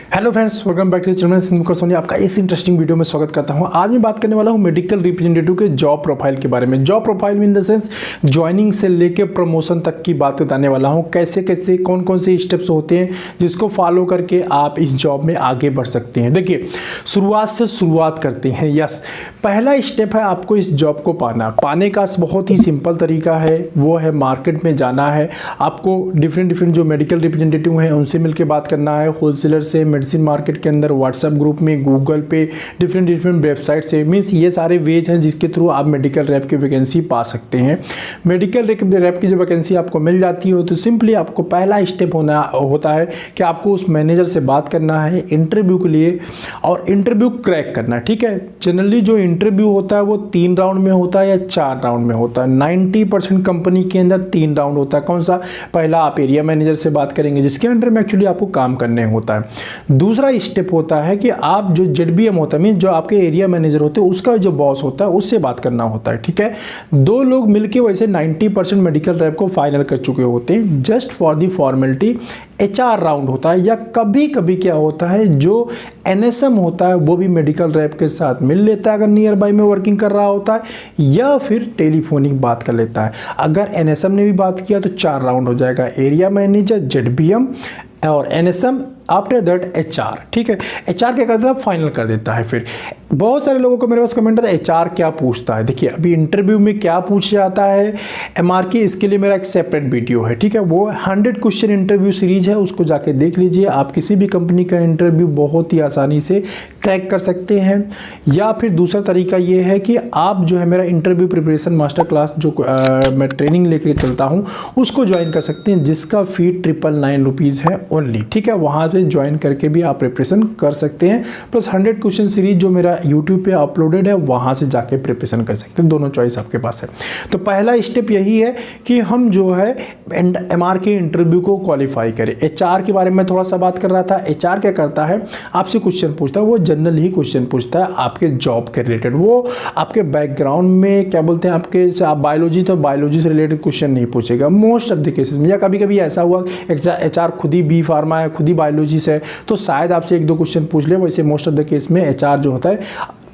Hello friends, welcome back to channel Singh Soni. आपका इस interesting video में स्वागत करता हूं। आज मैं बात करने वाला हूं मेडिकल रिप्रेजेंटेटिव के जॉब प्रोफाइल के बारे में। Job profile in the sense joining से लेकर प्रमोशन तक की बात बताने वाला हूं। कैसे कैसे कौन कौन से स्टेप्स होते हैं जिसको फॉलो करके आप इस जॉब में आगे बढ़ सकते हैं। देखिए, शुरुआत से शुरुआत करते हैं। यस, पहला स्टेप है आपको इस जॉब को पाने का बहुत ही सिंपल तरीका है, वो है मार्केट में जाना है। आपको डिफरेंट जो मेडिकल रिप्रेजेंटेटिव हैं उनसे मिलकर बात करना है, होलसेलर से, मेडिसिन मार्केट के अंदर, व्हाट्सएप ग्रुप में, गूगल पे, डिफरेंट वेबसाइट से। मीन्स ये सारे वेज हैं जिसके थ्रू आप मेडिकल रैप की वैकेंसी पा सकते हैं। मेडिकल रैप की जो वैकेंसी आपको मिल जाती हो तो सिंपली आपको पहला स्टेप होता है कि आपको उस मैनेजर से बात करना है इंटरव्यू के लिए और इंटरव्यू क्रैक करना है। ठीक है, जनरली जो इंटरव्यू होता है वो 3 राउंड में होता है या 4 राउंड में होता है। 90% कंपनी के अंदर 3 राउंड होता है। कौन सा? पहला आप एरिया मैनेजर से बात करेंगे जिसके अंडर में एक्चुअली आपको काम करने होता है। दूसरा स्टेप होता है कि आप जो ZBM होता है, मीन जो आपके एरिया मैनेजर होते हैं उसका जो बॉस होता है उससे बात करना होता है। ठीक है, 2 लोग मिलके वैसे 90% मेडिकल रैप को फाइनल कर चुके होते हैं। Just for the formality HR round होता है, या कभी कभी क्या होता है जो NSM होता है वो भी मेडिकल रैप के साथ मिल लेता है अगर नियर बाय में वर्किंग कर रहा होता है, या फिर टेलीफोनिक बात कर लेता है। अगर NSM ने भी बात किया तो 4 राउंड हो जाएगा, एरिया मैनेजर, ZBM और NSM, आफ्टर दैट HR। ठीक है, HR क्या करता है? फाइनल कर देता है। फिर बहुत सारे लोगों को मेरे पास कमेंट आता है HR क्या पूछता है। देखिए, अभी इंटरव्यू में क्या पूछा जाता है MRK, इसके लिए मेरा एक सेपरेट वीडियो है। ठीक है, वो 100 क्वेश्चन इंटरव्यू सीरीज है, उसको जाके देख लीजिए। आप किसी भी कंपनी का इंटरव्यू बहुत ही आसानी से क्रैक कर सकते हैं। या फिर दूसरा तरीका ये है कि आप जो है मेरा इंटरव्यू प्रिपरेशन मास्टर क्लास जो मैं ट्रेनिंग लेके चलता हूँ उसको ज्वाइन कर सकते हैं, जिसका फी 999 रुपीज़ है ओनली। ठीक है, वहाँ पे ज्वाइन करके भी आप प्रिपरेशन कर सकते हैं। प्लस 100 क्वेश्चन सीरीज जो मेरा यूट्यूब पे अपलोडेड है वहाँ से जाके प्रिपरेशन कर सकते हैं। दोनों चॉइस आपके पास है। तो पहला स्टेप यही है कि हम जो है MRK इंटरव्यू को क्वालिफाई करें। HR के बारे में थोड़ा सा बात कर रहा था। HR क्या करता है? आपसे क्वेश्चन पूछता है, वो जनरल ही क्वेश्चन पूछता है आपके जॉब के रिलेटेड। वो आपके बैकग्राउंड में क्या बोलते हैं, आपके आप बायोलॉजी तो बायोलॉजी से रिलेटेड क्वेश्चन नहीं पूछेगा मोस्ट ऑफ द केसेस में। या कभी कभी ऐसा हुआ HR खुद ही B फार्मा है, खुद ही बायोलॉजी से, तो शायद आपसे 1-2 क्वेश्चन पूछ ले। वैसे मोस्ट ऑफ द केस में HR जो होता है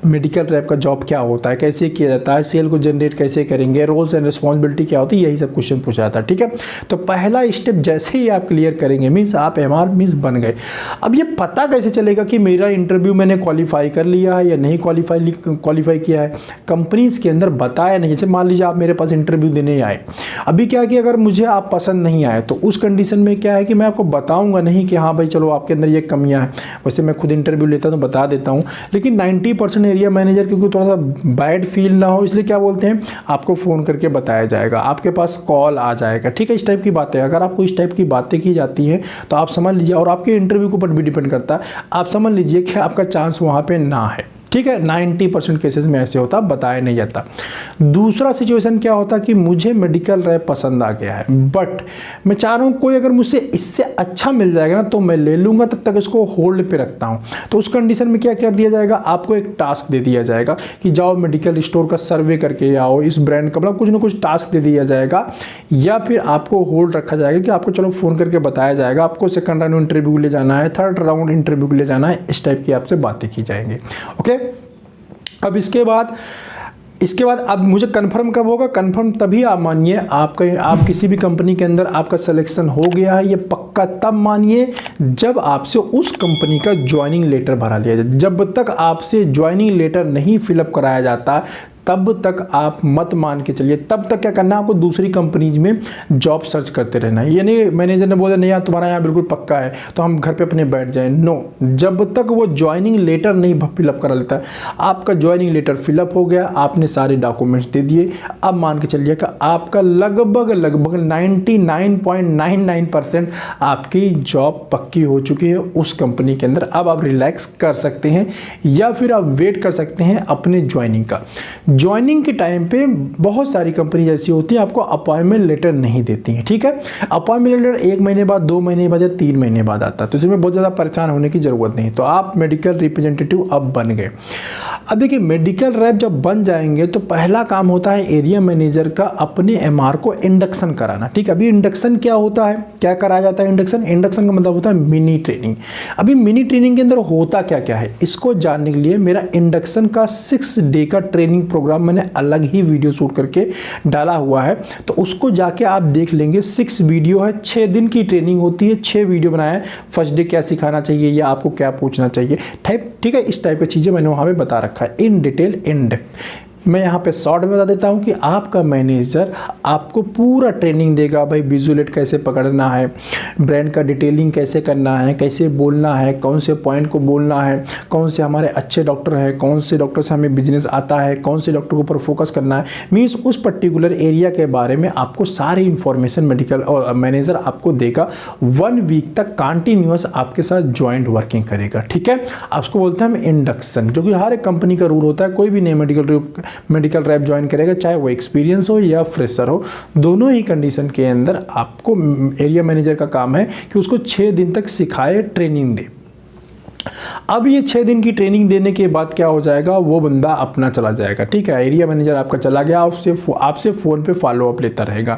मेडिकल रैप का जॉब क्या होता है, कैसे किया जाता है, सेल को जनरेट कैसे करेंगे, रोल्स एंड रिस्पॉन्सिबिलिटी क्या होती है, यही सब क्वेश्चन पूछा जाता है। ठीक है, तो पहला स्टेप जैसे ही आप क्लियर करेंगे मीन्स आप MR मीन्स बन गए। अब ये पता कैसे चलेगा कि मेरा इंटरव्यू मैंने क्वालिफाई कर लिया है या नहीं क्वालिफाई किया है? कंपनीज के अंदर बताया नहीं। जैसे मान लीजिए आप मेरे पास इंटरव्यू देने आए, अभी क्या कि अगर मुझे आप पसंद नहीं आए तो उस कंडीशन में क्या है कि मैं आपको बताऊंगा नहीं कि हाँ भाई चलो आपके अंदर ये कमियां हैं। वैसे मैं खुद इंटरव्यू लेता हूं तो बता देता हूं, लेकिन 90% एरिया मैनेजर क्योंकि थोड़ा सा बैड फील ना हो इसलिए क्या बोलते हैं, आपको फ़ोन करके बताया जाएगा, आपके पास कॉल आ जाएगा। ठीक है, इस टाइप की बातें। अगर आपको इस टाइप की बातें की जाती हैं तो आप समझ लीजिए, और आपके इंटरव्यू के ऊपर भी डिपेंड करता है, आप समझ लीजिए कि आपका चांस वहाँ पे ना है। ठीक है, 90% केसेस में ऐसे होता, बताया नहीं जाता। दूसरा सिचुएशन क्या होता कि मुझे मेडिकल रैप पसंद आ गया है, बट मैं चाह रहा हूँ कोई अगर मुझसे इससे अच्छा मिल जाएगा ना तो मैं ले लूँगा, तब तक इसको होल्ड पे रखता हूँ। तो उस कंडीशन में क्या कर दिया जाएगा, आपको एक टास्क दे दिया जाएगा कि जाओ मेडिकल स्टोर का सर्वे करके आओ, इस ब्रांड का, मतलब कुछ ना कुछ टास्क दे दिया जाएगा, या फिर आपको होल्ड रखा जाएगा कि आपको चलो फ़ोन करके बताया जाएगा आपको सेकंड राउंड इंटरव्यू के लिए जाना है, थर्ड राउंड इंटरव्यू के लिए जाना है। इस टाइप की आपसे बातें की जाएंगी। ओके, अब इसके बाद अब मुझे कंफर्म कब होगा? कंफर्म तभी आप मानिए आप किसी भी कंपनी के अंदर आपका सिलेक्शन हो गया है, ये पक्का तब मानिए जब आपसे उस कंपनी का ज्वाइनिंग लेटर भरा लिया जाए। जब तक आपसे ज्वाइनिंग लेटर नहीं फिलअप कराया जाता तब तक आप मत मान के चलिए। तब तक क्या करना है, आपको दूसरी कंपनीज में जॉब सर्च करते रहना है। ये नहीं मैनेजर ने बोला नहीं यार तुम्हारा यहाँ बिल्कुल पक्का है तो हम घर पे अपने बैठ जाएं। नो, जब तक वो ज्वाइनिंग लेटर नहीं फिलअप करा लेता है। आपका ज्वाइनिंग लेटर फिलअप हो गया, आपने सारे डॉक्यूमेंट्स दे दिए, अब मान के चलिए कि आपका लगभग 99.99% आपकी जॉब पक्की हो चुकी है उस कंपनी के अंदर। अब आप रिलैक्स कर सकते हैं या फिर आप वेट कर सकते हैं अपने ज्वाइनिंग का। ज्वाइनिंग के टाइम पे बहुत सारी कंपनी ऐसी होती है आपको अपॉइंटमेंट लेटर नहीं देती हैं, ठीक है। अपॉइंटमेंट लेटर 1 महीने बाद, 2 महीने बाद या 3 महीने बाद आता है, तो इसमें बहुत ज़्यादा परेशान होने की ज़रूरत नहीं। तो आप मेडिकल रिप्रेजेंटेटिव अब बन गए। अब देखिए, मेडिकल रैप जब बन जाएंगे तो पहला काम होता है एरिया मैनेजर का अपने एमआर को इंडक्शन कराना, ठीक है। अभी इंडक्शन क्या होता है, क्या कराया जाता है इंडक्शन का मतलब होता है मिनी ट्रेनिंग। अभी मिनी ट्रेनिंग के अंदर होता क्या क्या है, इसको जानने के लिए मेरा इंडक्शन का 6 डे का ट्रेनिंग प्रोग्राम मैंने अलग ही वीडियो शूट करके डाला हुआ है, तो उसको जाके आप देख लेंगे। 6 वीडियो है, 6 दिन की ट्रेनिंग होती है, 6 वीडियो बनाया है। फर्स्ट डे क्या सिखाना चाहिए या आपको क्या पूछना चाहिए, ठीक है, इस टाइप की चीज़ें मैंने वहाँ पे बता रखा है इन डिटेल, इन डेप्थ। मैं यहाँ पे शॉर्ट में बता देता हूँ कि आपका मैनेजर आपको पूरा ट्रेनिंग देगा, भाई विजुअलेट कैसे पकड़ना है, ब्रांड का डिटेलिंग कैसे करना है, कैसे बोलना है, कौन से पॉइंट को बोलना है, कौन से हमारे अच्छे डॉक्टर हैं, कौन से डॉक्टर से हमें बिजनेस आता है, कौन से डॉक्टर के ऊपर फोकस करना है। मीन्स उस पर्टिकुलर एरिया के बारे में आपको सारी इंफॉर्मेशन मेडिकल और मैनेजर आपको देगा। 1 वीक तक कंटिन्यूअस आपके साथ ज्वाइंट वर्किंग करेगा, ठीक है। उसको बोलते हैं हम इंडक्शन, जो कि हर एक कंपनी का रूल होता है। कोई भी नए मेडिकल रैप ज्वाइन करेगा, चाहे वो एक्सपीरियंस हो या फ्रेशर हो, दोनों ही कंडीशन के अंदर आपको एरिया मैनेजर का काम है कि उसको 6 दिन तक सिखाए, ट्रेनिंग दे। अब ये 6 दिन की ट्रेनिंग देने के बाद क्या हो जाएगा, वो बंदा अपना चला जाएगा, ठीक है। एरिया मैनेजर आपका चला गया, आपसे फ़ोन पे फॉलो अप लेता रहेगा।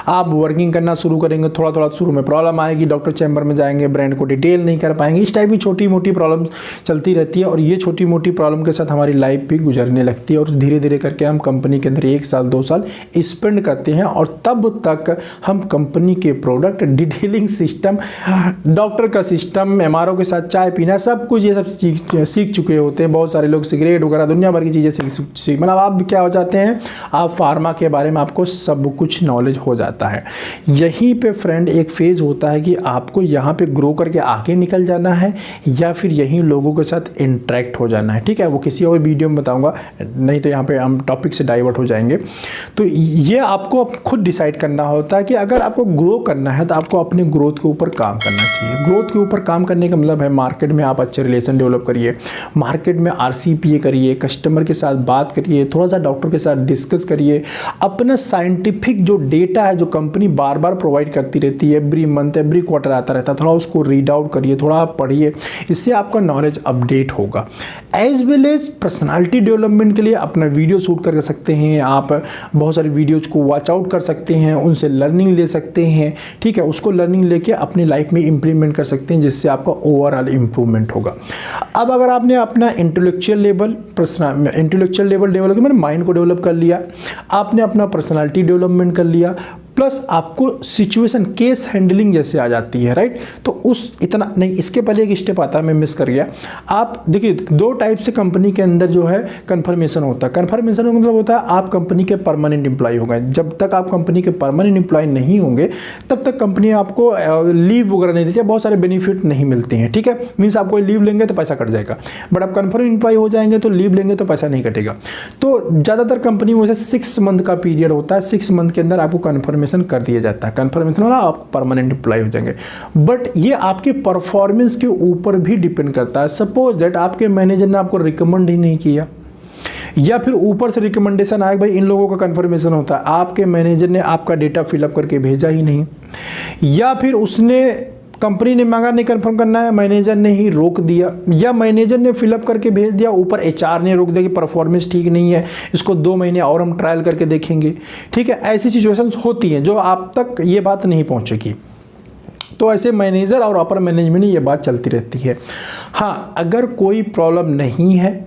आप वर्किंग करना शुरू करेंगे, थोड़ा थोड़ा शुरू में प्रॉब्लम आएगी, डॉक्टर चैम्बर में जाएंगे, ब्रांड को डिटेल नहीं कर पाएंगे, इस टाइप की छोटी मोटी प्रॉब्लम चलती रहती है। और ये छोटी मोटी प्रॉब्लम के साथ हमारी लाइफ भी गुजरने लगती है और धीरे धीरे करके हम कंपनी के अंदर 1 साल 2 साल स्पेंड करते हैं और तब तक हम कंपनी के प्रोडक्ट, डिटेलिंग सिस्टम, डॉक्टर का सिस्टम, एमआरओ के साथ चाय पीना, सब कुछ ये सब सीख चुके होते हैं। बहुत सारे लोग सिगरेट वगैरह दुनिया भर की चीज़ें सीख मतलब आप क्या हो जाते हैं, आप फार्मा के बारे में आपको सब कुछ नॉलेज हो जाता है। यहीं पे फ्रेंड एक फेज़ होता है कि आपको यहाँ पे ग्रो करके आगे निकल जाना है या फिर यहीं लोगों के साथ इंटरेक्ट हो जाना है, ठीक है। वो किसी और वीडियो में बताऊँगा, नहीं तो यहाँ पर हम टॉपिक से डाइवर्ट हो जाएंगे। तो ये आपको खुद डिसाइड करना होता है कि अगर आपको ग्रो करना है तो आपको अपने ग्रोथ के ऊपर काम करना चाहिए। ग्रोथ के ऊपर काम करने का मतलब है मार्केट में आप अच्छे रिलेशन डेवलप करिए, मार्केट में RCPA करिए, कस्टमर के साथ बात करिए, थोड़ा सा डॉक्टर के साथ डिस्कस करिए, अपना साइंटिफिक जो डेटा है जो कंपनी बार बार प्रोवाइड करती रहती है, एवरी मंथ एवरी क्वार्टर आता रहता है, थोड़ा उसको रीड आउट करिए, थोड़ा आप पढ़िए, इससे आपका नॉलेज अपडेट होगा। As well as personality development के लिए अपना वीडियो शूट कर सकते हैं आप, बहुत सारी वीडियोज को वॉच आउट कर सकते हैं, उनसे लर्निंग ले सकते हैं, ठीक है। उसको लर्निंग लेके अपनी लाइफ में इंप्लीमेंट कर सकते हैं, जिससे आपका ओवरऑल इंप्रूवमेंट होगा। अब अगर आपने अपना इंटेलेक्चुअल लेवल डेवलप, मैंने माइंड को डेवलप कर लिया, आपने अपना पर्सनालिटी डेवलपमेंट कर लिया, प्लस आपको सिचुएशन केस हैंडलिंग जैसे आ जाती है, राइट। तो उस इतना नहीं, इसके पहले एक स्टेप आता है, मैं मिस कर गया। आप देखिए 2 टाइप से कंपनी के अंदर जो है कन्फर्मेशन होता है। कन्फर्मेशन का मतलब होता है आप कंपनी के परमानेंट एम्प्लॉय हो गए। जब तक आप कंपनी के परमानेंट एम्प्लॉय नहीं होंगे तब तक कंपनी आपको लीव वगैरह नहीं देती है, बहुत सारे बेनिफिट नहीं मिलते हैं, ठीक है। मीन्स आप कोई लीव लेंगे तो पैसा कट जाएगा, बट आप कन्फर्म एम्प्लॉय हो जाएंगे तो लीव लेंगे तो पैसा नहीं कटेगा। तो ज़्यादातर कंपनी में 6 मंथ का पीरियड होता है, 6 मंथ के अंदर आपको कन्फर्मेशन कर दिया जाता है। कन्फर्मेशन वाला आप परमानेंट एम्प्लॉय हो जाएंगे, बट ये आपके परफॉर्मेंस के ऊपर भी डिपेंड करता है। सपोज दैट आपके मैनेजर ने आपको रिकमेंड ही नहीं किया, या फिर ऊपर से रिकमेंडेशन आया भाई इन लोगों का कन्फर्मेशन होता है, आपके मैनेजर ने आपका डेटा फिलअप करके भेजा ही नहीं, या फिर उसने कंपनी ने मांगा नहीं कंफर्म करना है, मैनेजर ने ही रोक दिया, या मैनेजर ने फिलअप करके भेज दिया, ऊपर HR ने रोक दिया कि परफॉर्मेंस ठीक नहीं है, इसको 2 महीने और हम ट्रायल करके देखेंगे, ठीक है। ऐसी सिचुएशंस होती हैं जो आप तक ये बात नहीं पहुंचेगी। तो ऐसे मैनेजर और अपर मैनेजमेंट ये बात चलती रहती है। हाँ, अगर कोई प्रॉब्लम नहीं है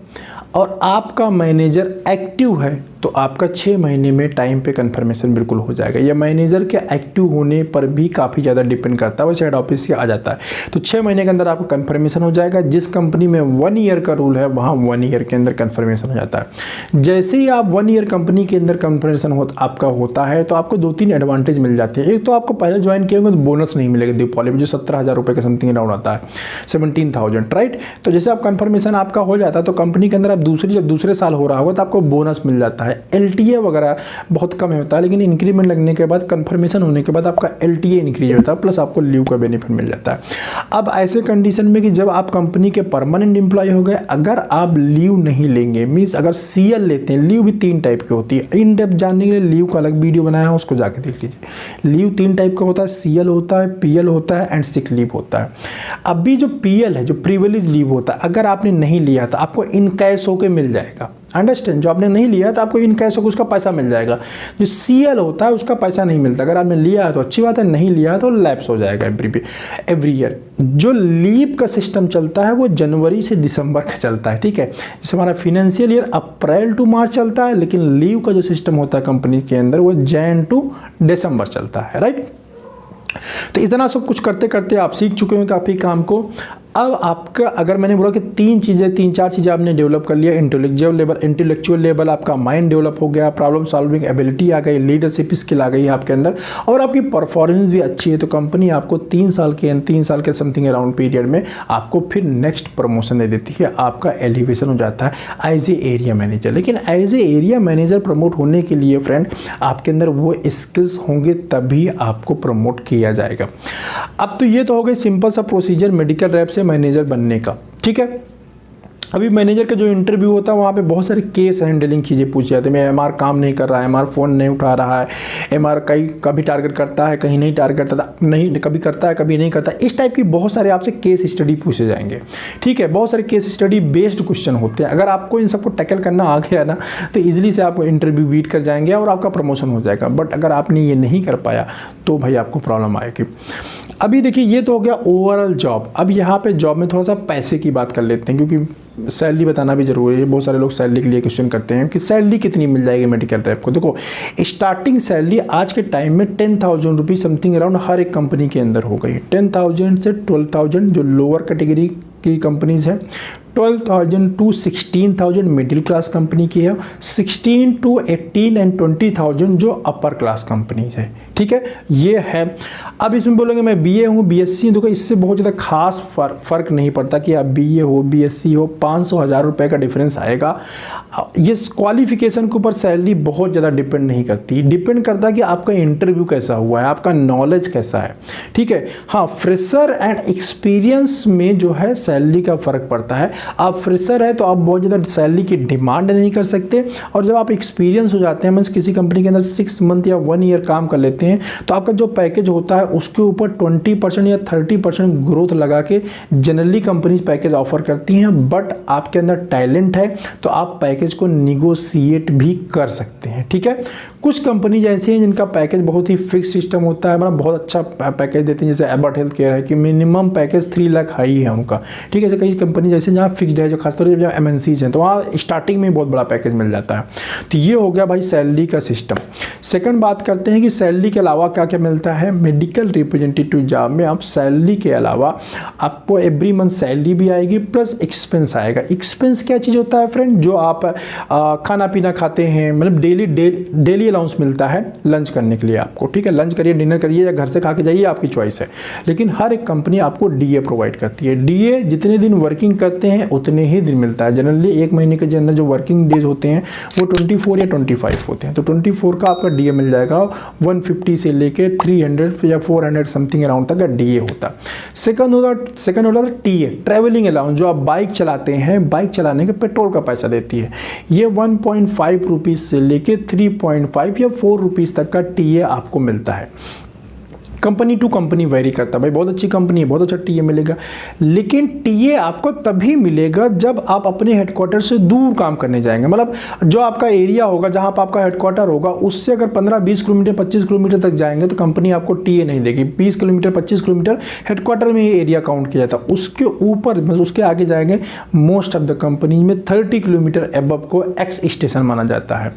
और आपका मैनेजर एक्टिव है तो आपका 6 महीने में टाइम पे कंफर्मेशन बिल्कुल हो जाएगा। यह मैनेजर के एक्टिव होने पर भी काफ़ी ज़्यादा डिपेंड करता है, वैसे हेड ऑफिस से आ जाता है। तो 6 महीने के अंदर आपको कंफर्मेशन हो जाएगा। जिस कंपनी में 1 ईयर का रूल है वहाँ 1 ईयर के अंदर कंफर्मेशन हो जाता है। जैसे ही आप 1 ईयर कंपनी के अंदर कंफर्मेशन आपका होता है तो आपको 2-3 एडवांटेज मिल जाते हैं। एक तो आपको पहले ज्वाइन किए होंगे तो बोनस नहीं मिलेगा दीपावली में, जो 17,000 रुपये के समथिंग राउंड आता है, 17,000, राइट। तो जैसे आप कंफर्मेशन आपका हो जाता है तो कंपनी के अंदर आप जब दूसरे साल हो रहा होगा तो आपको बोनस मिल जाता है। है। LTA वगैरह बहुत कम होता है, लेकिन इंक्रीमेंट लगने के बाद, कन्फर्मेशन होने के बाद आपका LTA इंक्रीज होता है, प्लस आपको लीव का बेनिफिट मिल जाता है। अब ऐसे कंडीशन में कि जब आप कंपनी के परमानेंट एम्प्लॉय हो गए, अगर आप लीव नहीं लेंगे, मीन्स अगर CL लेते हैं, लीव भी 3 टाइप की होती है। इन डेप्थ जानने के लिए लीव का अलग वीडियो बनाया है, उसको जाके देख लीजिए। लीव 3 टाइप का होता है, CL होता है, PL होता है एंड सिक लीव होता है। अभी जो PL है, जो प्रिविलेज लीव होता है, अगर आपने नहीं लिया तो आपको इन कैश होके मिल जाएगा। अंडरस्टैंड, जो आपने नहीं लिया तो आपको इन कैश होकर उसका पैसा मिल जाएगा। जो CL होता है उसका पैसा नहीं मिलता। अगर आपने लिया है तो अच्छी बात है, नहीं लिया तो लैप्स हो जाएगा एवरी ईयर। जो लीव का सिस्टम चलता है वो जनवरी से दिसंबर का चलता है, ठीक है। जैसे हमारा फाइनेंशियल ईयर अप्रैल टू मार्च चलता है, लेकिन लीव का जो सिस्टम होता है कंपनी के अंदर वो जैन टू दिसंबर चलता है, राइट। तो इतना सब कुछ करते करते आप सीख चुके हैं काफ़ी काम को। अब आपका, अगर मैंने बोला कि 3-4 चीज़ें आपने डेवलप कर लिया, इंटेलेक्चुअल लेवल आपका माइंड डेवलप हो गया, प्रॉब्लम सॉल्विंग एबिलिटी आ गई, लीडरशिप स्किल आ गई है आपके अंदर, और आपकी परफॉर्मेंस भी अच्छी है, तो कंपनी आपको 3 साल के समथिंग अराउंड पीरियड में आपको फिर नेक्स्ट प्रमोशन दे देती है। आपका एलिवेशन हो जाता है एज ए एरिया मैनेजर। लेकिन as a area manager promote होने के लिए फ्रेंड आपके अंदर वो स्किल्स होंगे, तभी आपको प्रमोट किया जाएगा। अब तो ये तो हो गई सिंपल सा प्रोसीजर मेडिकल रैप से मैनेजर बनने का, ठीक है। अभी मैनेजर का जो इंटरव्यू होता है वहाँ पे बहुत सारे केस हैंडलिंग चीज़ें पूछी जाती है। MR काम नहीं कर रहा है, MR फ़ोन नहीं उठा रहा है, MR कभी टारगेट करता है, कहीं नहीं टारगेट करता, नहीं कभी करता है, कभी नहीं करता। इस टाइप की बहुत सारे आपसे केस स्टडी पूछे जाएंगे, ठीक है। बहुत सारे केस स्टडी बेस्ड क्वेश्चन होते हैं। अगर आपको इन सबको टैकल करना आ गया ना तो ईजिली से आप इंटरव्यू बीट कर जाएंगे और आपका प्रमोशन हो जाएगा। बट अगर आपने ये नहीं कर पाया तो भाई आपको प्रॉब्लम आएगी। अभी देखिए ये तो हो गया ओवरऑल जॉब। अब यहाँ पे जॉब में थोड़ा सा पैसे की बात कर लेते हैं, क्योंकि सैलरी बताना भी जरूरी है। बहुत सारे लोग सैलरी के लिए क्वेश्चन करते हैं कि सैलरी कितनी मिल जाएगी मेडिकल रैप को। देखो स्टार्टिंग सैलरी आज के टाइम में 10,000 रुपीज़ समथिंग अराउंड हर एक कंपनी के अंदर हो गई। 10,000 से 12,000 जो लोअर कैटेगरी की कंपनीज है, 12,000 to 16,000 मिडिल क्लास कंपनी की है, 16 to 18 and 20,000 जो अपर क्लास कंपनीज है, ठीक है। ये है। अब इसमें बोलेंगे मैं BA हूँ, BSc हूँ, देखो इससे बहुत ज़्यादा खास फ़र्क नहीं पड़ता कि आप BA हो, BSc हो, 500-1000 रुपये का डिफरेंस आएगा। ये क्वालिफिकेशन के ऊपर सैलरी बहुत ज़्यादा डिपेंड नहीं करती, डिपेंड करता है कि आपका इंटरव्यू कैसा हुआ है, आपका नॉलेज कैसा है, ठीक है। हाँ, फ्रेशर एंड एक्सपीरियंस में जो है सैलरी का फ़र्क पड़ता है। आप फ्रेशर है तो आप बहुत ज़्यादा सैलरी की डिमांड नहीं कर सकते, और जब आप एक्सपीरियंस हो जाते हैं, मीन्स किसी कंपनी के अंदर 6 मंथ या 1 ईयर काम कर लेते हैं, तो आपका जो पैकेज होता है उसके ऊपर 20% या 30% ग्रोथ लगा के जनरली कंपनीज पैकेज ऑफर करती हैं। बट आपके अंदर टैलेंट है तो आप पैकेज को निगोशिएट भी कर सकते हैं, ठीक है। कुछ कंपनीज ऐसी हैं जिनका पैकेज बहुत ही फिक्स सिस्टम होता है, मतलब बहुत अच्छा पैकेज देते हैं, जैसे एबर्ट हेल्थ केयर है कि मिनिमम पैकेज 3 लाख हाई है उनका, ठीक है। जैसे कई कंपनी जैसे जहाँ फिक्स्ड है, जो खासतौर से जब MNCs हैं तो वहाँ स्टार्टिंग में बहुत बड़ा पैकेज मिल जाता है। तो ये हो गया भाई सैलरी का सिस्टम। सेकंड बात करते हैं कि सैलरी के अलावा क्या क्या मिलता है। मेडिकल रिप्रेजेंटेटिव जॉब में आप सैलरी के अलावा आपको एवरी मंथ सैलरी भी आएगी प्लस एक्सपेंस आएगा। एक्सपेंस क्या चीज़ होता है फ्रेंड, जो आप खाना पीना खाते हैं, मतलब डेली अलाउंस मिलता है लंच करने के लिए आपको, ठीक है। लंच करिए, डिनर करिए या घर से खा के जाइए, आपकी चॉइस है। लेकिन हर एक कंपनी आपको DA प्रोवाइड करती है। DA जितने दिन वर्किंग करते हैं उतने ही दिन मिलता है। जनरली 1 महीने के अंदर जो वर्किंग डेज होते हैं वो 24 या 25 होते हैं, तो 24 का आपका DA मिल जाएगा। 150 से लेके 300 या 400 समथिंग अराउंड तक का DA होता है। सेकंड होता है TA, ट्रैवलिंग अलाउंस, जो आप बाइक चलाते हैं, बाइक चलाने के पेट्रोल का पैसा देती है। ये 1.5 रुपीज़ से लेके 3.5 या 4 रुपीज़ तक का TA आपको मिलता है। कंपनी टू कंपनी वेरी करता है। भाई बहुत अच्छी कंपनी है, बहुत अच्छा TA मिलेगा, लेकिन TA आपको तभी मिलेगा जब आप अपने हेडक्वार्टर से दूर काम करने जाएंगे। मतलब जो आपका एरिया होगा, जहां पर आपका हेडक्वार्टर होगा, उससे अगर 15-20 किलोमीटर 25 किलोमीटर तक जाएंगे तो कंपनी आपको TA नहीं देगी। 20 किलोमीटर 25 किलोमीटर हेडक्वार्टर में ये एरिया काउंट किया जाता है। उसके ऊपर उसके आगे जाएंगे, मोस्ट ऑफ द कंपनी में 30 किलोमीटर एबव को X स्टेशन माना जाता है।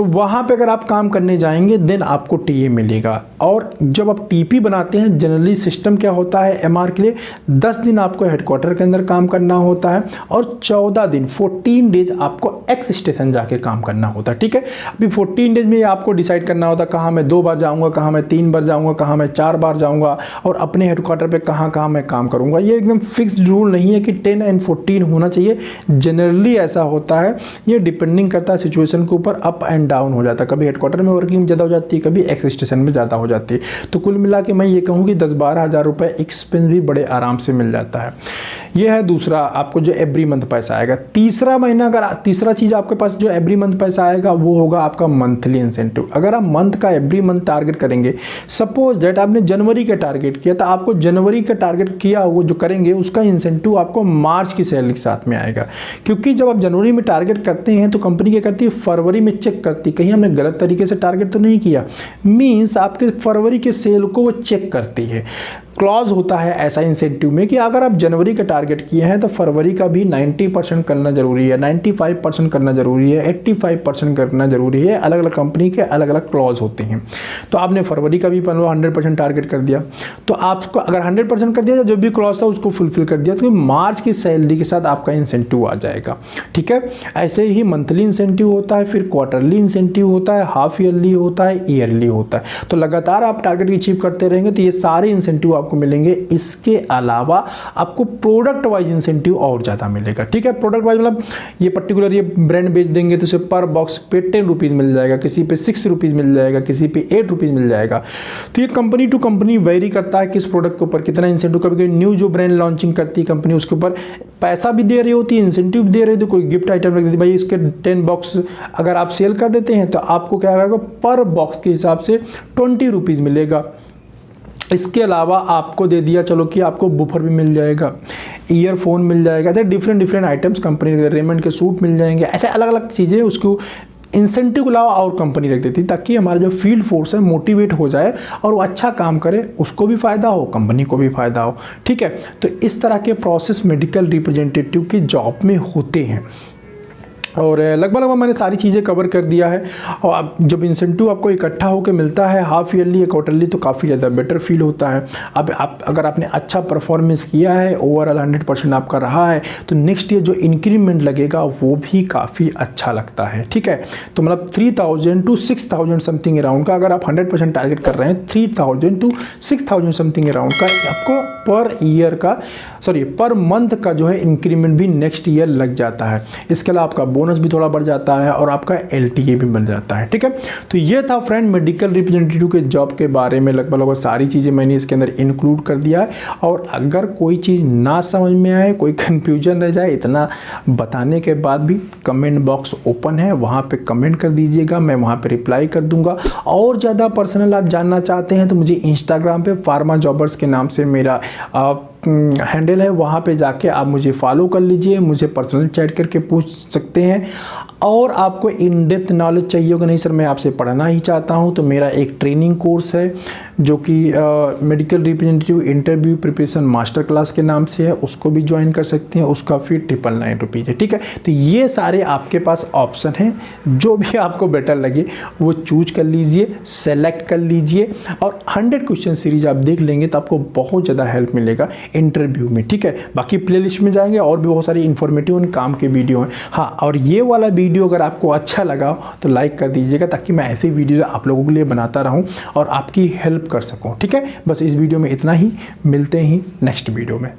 तो वहाँ पे अगर आप काम करने जाएंगे देन आपको टीए मिलेगा। और जब आप टीपी बनाते हैं जनरली सिस्टम क्या होता है एमआर के लिए 10 दिन आपको हेडक्वार्टर के अंदर काम करना होता है और 14 दिन 14 डेज आपको एक्स स्टेशन जाके काम करना होता है। ठीक है, अभी 14 डेज में आपको डिसाइड करना होता है कहाँ मैं 2 बार जाऊँगा, कहाँ मैं 3 बार जाऊँगा, कहाँ मैं 4 बार जाऊँगा और अपने हेडक्वार्टर पे कहाँ कहाँ मैं काम करूँगा। ये एकदम फिक्स्ड रूल नहीं है कि 10 एंड 14 होना चाहिए, जनरली ऐसा होता है। ये डिपेंडिंग करता है सिचुएशन के ऊपर, अप एंड डाउन हो जाता है। कभी हेडक्वार्टर में वर्किंग ज़्यादा हो जाती है, कभी एक्स स्टेशन में ज़्यादा हो जाती है। तो कुल मिला के मैं ये कहूँ कि 10-12 हज़ार रुपये एक्सपेंस भी बड़े आराम से मिल जाता है। ये है दूसरा आपको जो एवरी मंथ पैसा आएगा। तीसरा महीना अगर तीसरा चीज़ आपके पास जो एवरी मंथ पैसा आएगा वो होगा आपका मंथली इंसेंटिव। अगर आप मंथ का एवरी मंथ टारगेट करेंगे, सपोज दैट आपने जनवरी का टारगेट किया तो आपको जनवरी का टारगेट किया वो जो करेंगे उसका इंसेंटिव आपको मार्च की सैलरी के साथ में आएगा। क्योंकि जब आप जनवरी में टारगेट करते हैं तो कंपनी क्या करती है फरवरी में चेक करती है कहीं हमने गलत तरीके से टारगेट तो नहीं किया, मीन्स आपके फरवरी के सेल को वो चेक करती है। क्लॉज होता है ऐसा इंसेंटिव में कि अगर आप जनवरी का टारगेट किए हैं तो फरवरी का भी 90% करना जरूरी है, 95% करना जरूरी है, 85% करना जरूरी है। अलग अलग कंपनी के अलग अलग क्लॉज होते हैं। तो आपने फरवरी का भी 100% टारगेट कर दिया, तो आपको अगर 100% कर दिया जो भी क्लॉज था उसको फुलफिल कर दिया तो मार्च की सैलरी के साथ आपका इंसेंटिव आ जाएगा। ठीक है, ऐसे ही मंथली इंसेंटिव होता है, फिर क्वार्टरली इंसेंटिव होता है, हाफ ईयरली होता है, ईयरली होता है। तो लगातार आप टारगेट अचीव करते रहेंगे तो ये सारे इंसेंटिव आपको मिलेंगे। इसके अलावा आपको प्रोडक्ट वाइज इंसेंटिव और ज़्यादा मिलेगा। ठीक है, प्रोडक्ट वाइज मतलब ये पर्टिकुलर ये ब्रांड बेच देंगे तो उसे पर बॉक्स पे 10 रुपीज़ मिल जाएगा, किसी पे 6 रुपीज़ मिल जाएगा, किसी पे 8 रुपीज़ मिल जाएगा। तो ये कंपनी टू कंपनी वेरी करता है किस प्रोडक्ट के ऊपर कितना इंसेंटिव। कभी न्यू जो ब्रांड लॉन्चिंग करती है कंपनी उसके ऊपर पैसा भी दे रही होती है, इंसेंटिव दे रही है, तो कोई गिफ्ट आइटम रख देती है भाई इसके 10 बॉक्स अगर आप सेल कर देते हैं तो आपको क्या होगा पर बॉक्स के हिसाब से 20 रुपीज़ मिलेगा। इसके अलावा आपको दे दिया चलो कि आपको बुफर भी मिल जाएगा, ईयरफोन मिल जाएगा, ऐसे डिफरेंट आइटम्स कंपनी रेमंड के सूट मिल जाएंगे, ऐसे अलग अलग चीज़ें उसको इंसेंटिव के अलावा और कंपनी रख देती ताकि हमारा जो फील्ड फोर्स है मोटिवेट हो जाए और वो अच्छा काम करे, उसको भी फ़ायदा हो, कंपनी को भी फ़ायदा हो। ठीक है, तो इस तरह के प्रोसेस मेडिकल रिप्रेजेंटेटिव की जॉब में होते हैं और लगभग मैंने सारी चीज़ें कवर कर दिया है। और अब जब इंसेंटिव आपको इकट्ठा होकर मिलता है हाफ ईयरली या क्वार्टरली तो काफ़ी ज़्यादा बेटर फील होता है। अब आप अगर आपने अच्छा परफॉर्मेंस किया है, ओवरऑल 100% आपका रहा है तो नेक्स्ट ईयर जो इंक्रीमेंट लगेगा वो भी काफ़ी अच्छा लगता है। ठीक है, तो मतलब 3000 to 6000 समथिंग अराउंड का अगर आप 100% टारगेट कर रहे हैं 3000 to 6000 समथिंग अराउंड का आपको पर ईयर का पर मंथ का जो है इंक्रीमेंट भी नेक्स्ट ईयर लग जाता है। इसके अलावा आपका बोनस भी थोड़ा बढ़ जाता है और आपका एलटीए भी बढ़ जाता है। ठीक है, तो ये था फ्रेंड मेडिकल रिप्रेजेंटेटिव के जॉब के बारे में लगभग सारी चीज़ें मैंने इसके अंदर इंक्लूड कर दिया है। और अगर कोई चीज़ ना समझ में आए, कोई कन्फ्यूजन रह जाए, इतना बताने के बाद भी कमेंट बॉक्स ओपन है, वहाँ पे कमेंट कर दीजिएगा, मैं वहाँ पे रिप्लाई कर दूंगा। और ज़्यादा पर्सनल आप जानना चाहते हैं तो मुझे इंस्टाग्राम पे फार्मा जॉबर्स के नाम से मेरा हैंडल है, वहाँ पे जाके आप मुझे फॉलो कर लीजिए, मुझे पर्सनल चैट करके पूछ सकते हैं। और आपको इन डेप्थ नॉलेज चाहिए होगा, नहीं सर मैं आपसे पढ़ना ही चाहता हूँ, तो मेरा एक ट्रेनिंग कोर्स है जो कि medical representative interview preparation master class के नाम से है, उसको भी ज्वाइन कर सकते हैं। उसका फी 999 रुपीज़ है। ठीक है, तो ये सारे आपके पास ऑप्शन हैं, जो भी आपको बेटर लगे वो चूज कर लीजिए, सेलेक्ट कर लीजिए और 100 क्वेश्चन सीरीज आप देख लेंगे तो आपको बहुत ज़्यादा हेल्प मिलेगा इंटरव्यू में। ठीक है, बाकी प्लेलिस्ट में जाएंगे और भी बहुत सारी इंफॉर्मेटिव काम के वीडियो हैं। हाँ, और ये वाला वीडियो अगर आपको अच्छा लगा तो लाइक कर दीजिएगा ताकि मैं ऐसे वीडियो आप लोगों के लिए बनाता रहूं और आपकी हेल्प कर सकूं। ठीक है, बस इस वीडियो में इतना ही, मिलते ही नेक्स्ट वीडियो में।